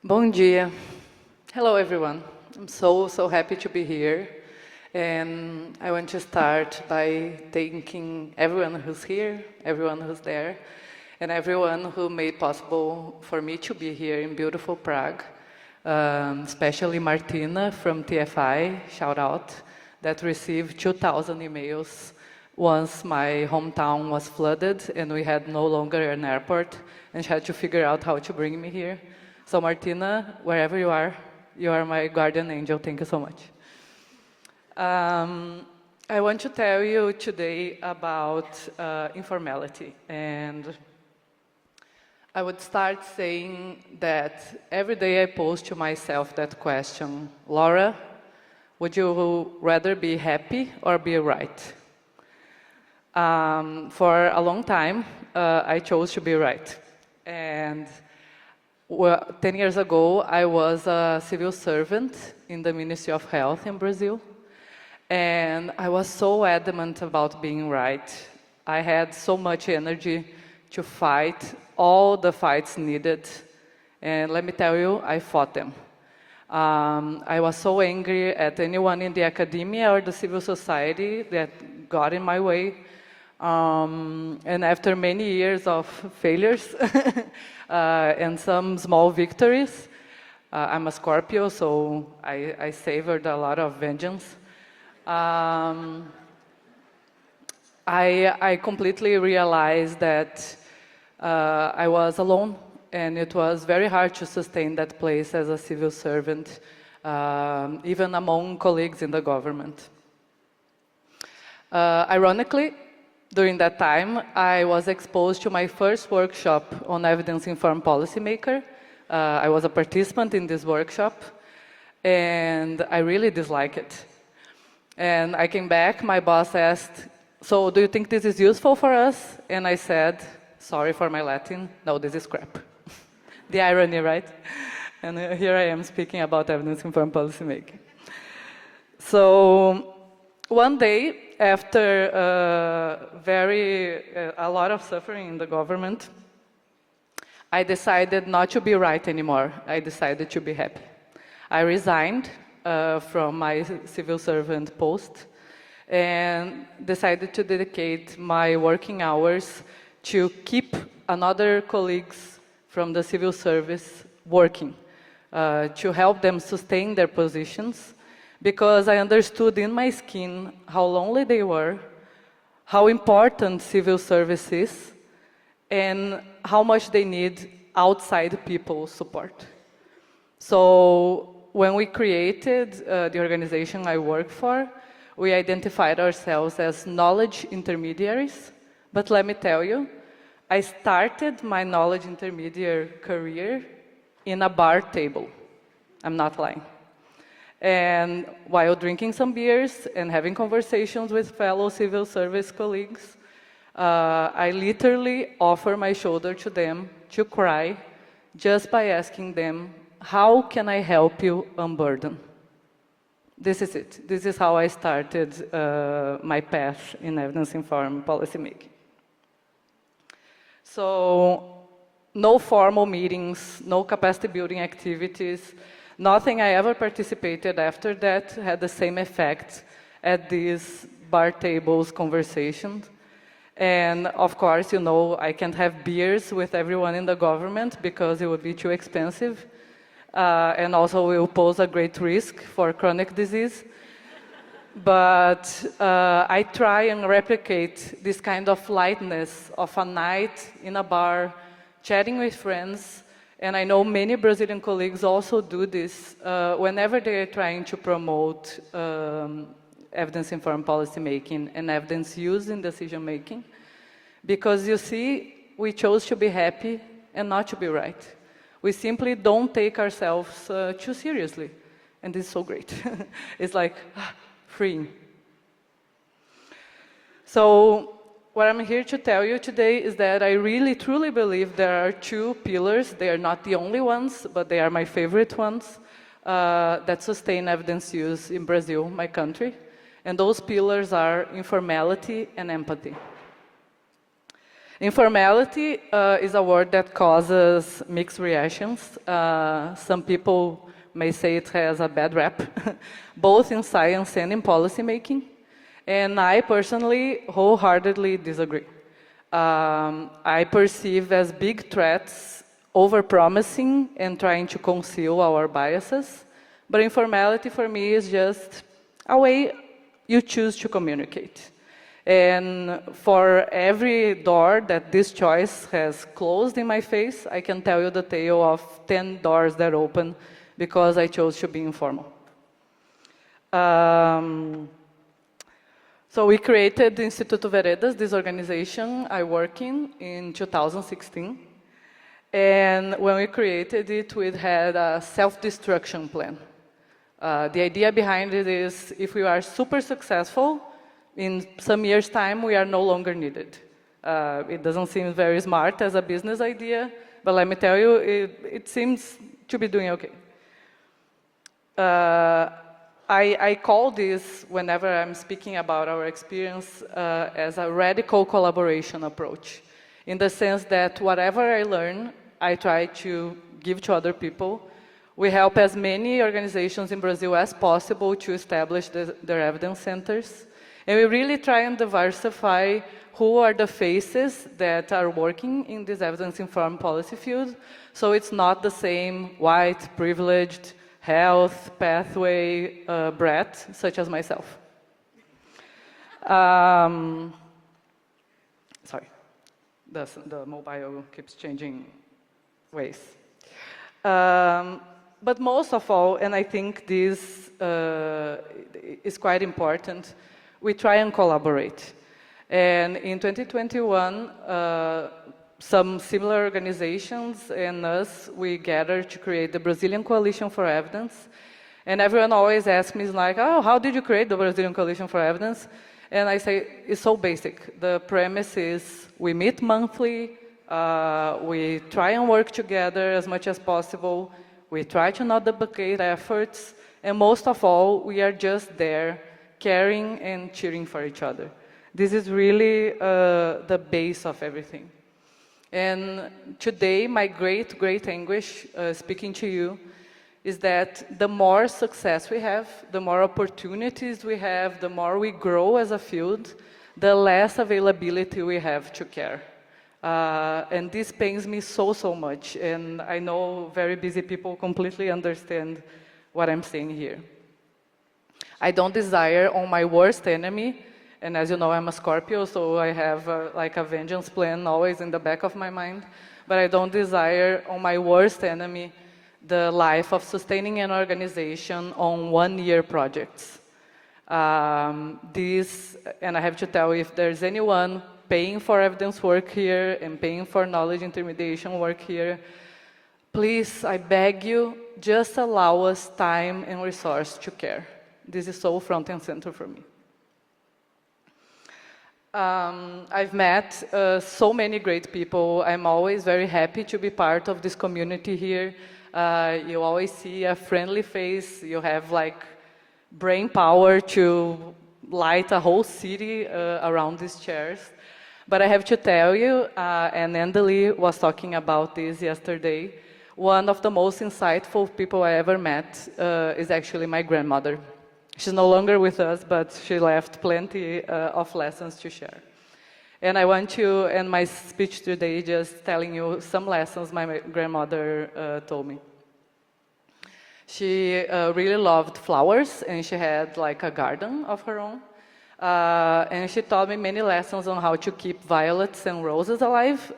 Bom dia. Hello, everyone. I'm so happy to be here. And I want to start by thanking everyone who's here, everyone who's there, and everyone who made possible for me to be here in beautiful Prague, especially Martina from TFI, shout out, that received 2,000 emails once my hometown was flooded and we had no longer an airport and she had to figure out how to bring me here. So Martina, wherever you are my guardian angel. Thank you so much. I want to tell you today about informality. And I would start saying that every day I pose to myself that question, Laura, would you rather be happy or be right? For a long time, I chose to be right. And 10 years ago, I was a civil servant in the Ministry of Health in Brazil. And I was so adamant about being right. I had so much energy to fight all the fights needed. And let me tell you, I fought them. I was so angry at anyone in the academia or the civil society that got in my way. And after many years of failures and some small victories, I'm a Scorpio, so I savored a lot of vengeance. I completely realized that I was alone, and it was very hard to sustain that place as a civil servant, even among colleagues in the government. Ironically, during that time, I was exposed to my first workshop on evidence-informed policymaker. I was a participant in this workshop, and I really disliked it. And I came back, my boss asked, so do you think this is useful for us? And I said, sorry for my Latin, no, this is crap. The irony, right? And here I am speaking about evidence-informed policymaking. So one day, after a lot of suffering in the government, I decided not to be right anymore. I decided to be happy. I resigned from my civil servant post and decided to dedicate my working hours to keep another colleagues from the civil service working, to help them sustain their positions, because I understood in my skin how lonely they were, how important civil service is, and how much they need outside people's support. So when we created the organization I work for, we identified ourselves as knowledge intermediaries. But let me tell you, I started my knowledge intermediary career in a bar table. I'm not lying. And while drinking some beers and having conversations with fellow civil service colleagues, I literally offer my shoulder to them to cry just by asking them, how can I help you unburden? This is it. This is how I started my path in evidence-informed policymaking. So, no formal meetings, no capacity building activities, nothing I ever participated after that had the same effect at these bar tables conversations. And of course, you know, I can't have beers with everyone in the government because it would be too expensive. And also will pose a great risk for chronic disease. But I try and replicate this kind of lightness of a night in a bar, chatting with friends. And I know many Brazilian colleagues also do this whenever they are trying to promote evidence-informed policymaking and evidence use in decision-making. Because you see, we chose to be happy and not to be right. We simply don't take ourselves too seriously. And this is so great. It's like freeing. So what I'm here to tell you today is that I really, truly believe there are two pillars. They are not the only ones, but they are my favorite ones that sustain evidence use in Brazil, my country. And those pillars are informality and empathy. Informality is a word that causes mixed reactions. Some people may say it has a bad rap, both in science and in policy making. And I personally wholeheartedly disagree. I perceive as big threats over-promising and trying to conceal our biases. But informality for me is just a way you choose to communicate. And for every door that this choice has closed in my face, I can tell you the tale of 10 doors that open because I chose to be informal. So we created the Instituto Veredas, this organization I work in 2016. And when we created it, we had a self-destruction plan. The idea behind it is if we are super successful, in some years' time, we are no longer needed. It doesn't seem very smart as a business idea, but let me tell you, it seems to be doing okay. I call this, whenever I'm speaking about our experience, as a radical collaboration approach, in the sense that whatever I learn, I try to give to other people. We help as many organizations in Brazil as possible to establish their evidence centers. And we really try and diversify who are the faces that are working in this evidence-informed policy field. So it's not the same white, privileged, health, pathway, brat, such as myself. Sorry, the mobile keeps changing ways. But most of all, and I think this is quite important, we try and collaborate. And in 2021, some similar organizations and us, we gathered to create the Brazilian Coalition for Evidence. And everyone always asks me, like, oh, how did you create the Brazilian Coalition for Evidence? And I say, it's so basic. The premise is we meet monthly, we try and work together as much as possible, we try to not duplicate efforts, and most of all, we are just there caring and cheering for each other. This is really the base of everything. And today, my great, great anguish, speaking to you, is that the more success we have, the more opportunities we have, the more we grow as a field, the less availability we have to care. And this pains me so, so much. And I know very busy people completely understand what I'm saying here. I don't desire on my worst enemy, and as you know, I'm a Scorpio, so I have like a vengeance plan always in the back of my mind, but I don't desire on my worst enemy the life of sustaining an organization on one-year projects. This, and I have to tell you, if there's anyone paying for evidence work here and paying for knowledge intermediation work here, please, I beg you, just allow us time and resource to care. This is so front and center for me. I've met so many great people. I'm always very happy to be part of this community here. You always see a friendly face. You have like brain power to light a whole city around these chairs. But I have to tell you, and Andali was talking about this yesterday, one of the most insightful people I ever met is actually my grandmother. She's no longer with us, but she left plenty of lessons to share. And I want to end my speech today just telling you some lessons my grandmother told me. She really loved flowers, and she had like a garden of her own. And she taught me many lessons on how to keep violets and roses alive.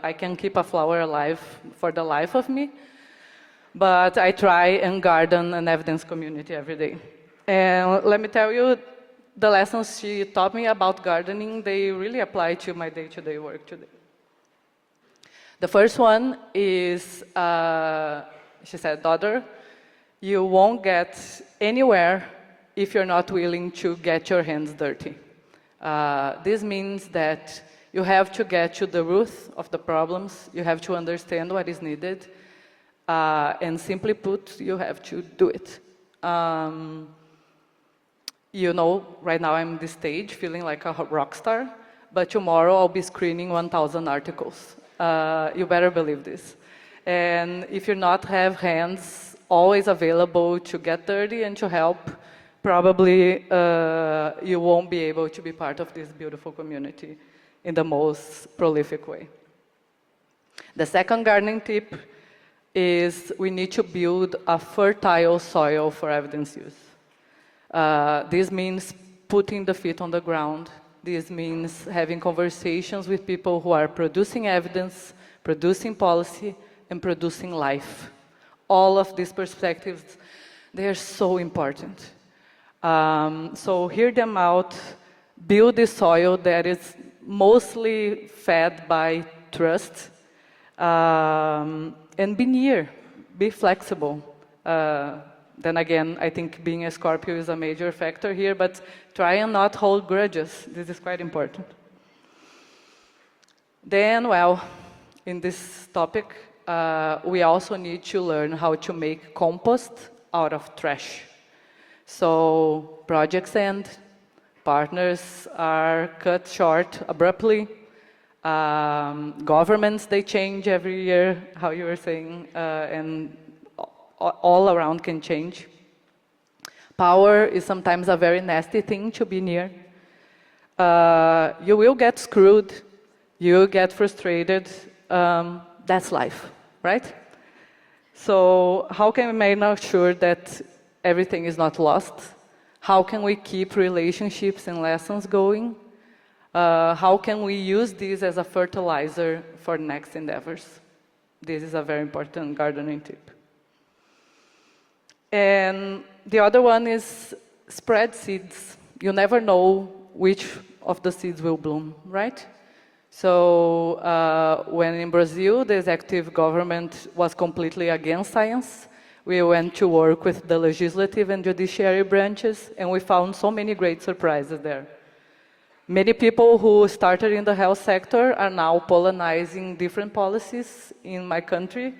I can keep a flower alive for the life of me, but I try and garden an evidence community every day. And let me tell you, the lessons she taught me about gardening, they really apply to my day-to-day work today. The first one is, she said, daughter, you won't get anywhere if you're not willing to get your hands dirty. This means that you have to get to the root of the problems, you have to understand what is needed, and simply put, you have to do it. You know, right now I'm on this stage feeling like a rock star, but tomorrow I'll be screening 1,000 articles. You better believe this. And if you not have hands always available to get dirty and to help, probably you won't be able to be part of this beautiful community in the most prolific way. The second gardening tip is we need to build a fertile soil for evidence use. This means putting the feet on the ground. This means having conversations with people who are producing evidence, producing policy, and producing life. All of these perspectives, they are so important. So hear them out, build the soil that is mostly fed by trust, and be near, be flexible. Then again, I think being a Scorpio is a major factor here, but try and not hold grudges. This is quite important. Then, well, in this topic, we also need to learn how to make compost out of trash. So projects end, partners are cut short abruptly, governments, they change every year, how you were saying, and all around can change. Power is sometimes a very nasty thing to be near. You will get screwed, you will get frustrated, that's life, right? So how can we make sure that everything is not lost? How can we keep relationships and lessons going? How can we use this as a fertilizer for next endeavors? This is a very important gardening tip. And the other one is spread seeds. You never know which of the seeds will bloom, right? So when in Brazil, the executive government was completely against science, we went to work with the legislative and judiciary branches, and we found so many great surprises there. Many people who started in the health sector are now pollinizing different policies in my country.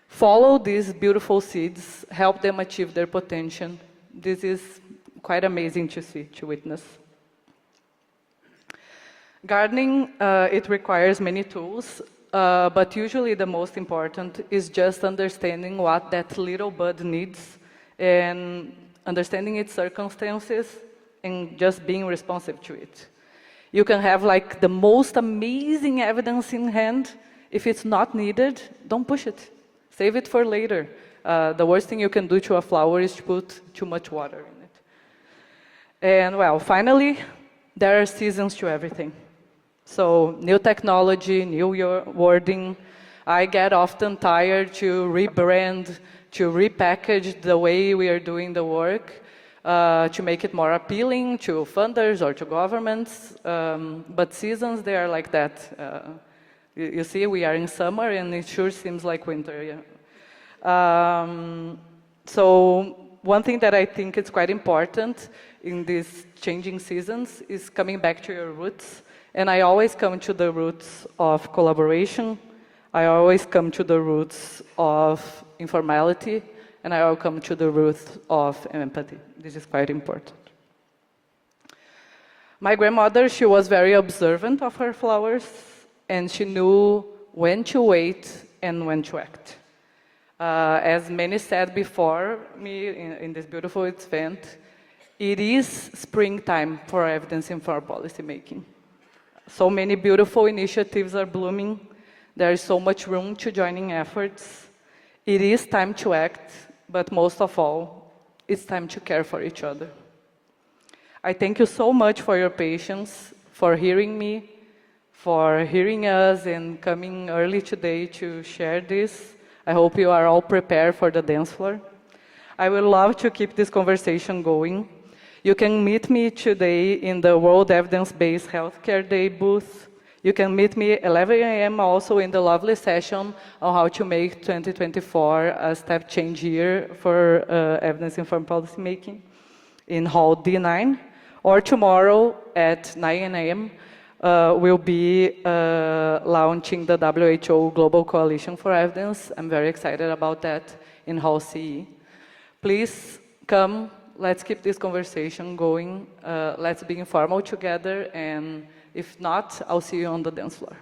Follow these beautiful seeds, help them achieve their potential. This is quite amazing to see, to witness. Gardening, it requires many tools, but usually the most important is just understanding what that little bud needs and understanding its circumstances and just being responsive to it. You can have like the most amazing evidence in hand. If it's not needed, don't push it. Save it for later. The worst thing you can do to a flower is to put too much water in it. And well, finally, there are seasons to everything. So new technology, new wording. I get often tired to rebrand, to repackage the way we are doing the work, to make it more appealing to funders or to governments. But seasons, they are like that. You see, we are in summer and it sure seems like winter. Yeah. So one thing that I think is quite important in these changing seasons is coming back to your roots. And I always come to the roots of collaboration. I always come to the roots of informality. And I will come to the roots of empathy. This is quite important. My grandmother, she was very observant of her flowers, and she knew when to wait and when to act. As many said before me in this beautiful event, it is springtime for evidence-informed policy making. So many beautiful initiatives are blooming. There is so much room to joining efforts. It is time to act, but most of all, it's time to care for each other. I thank you so much for your patience, for hearing me, for hearing us and coming early today to share this. I hope you are all prepared for the dance floor. I would love to keep this conversation going. You can meet me today in the World Evidence-Based Healthcare Day booth. You can meet me at 11 a.m. also in the lovely session on how to make 2024 a step change year for evidence-informed policymaking in Hall D9. Or tomorrow at 9 a.m. We'll be launching the WHO Global Coalition for Evidence. I'm very excited about that in Hall CE. Please come, let's keep this conversation going. Let's be informal together, and If not, I'll see you on the dance floor.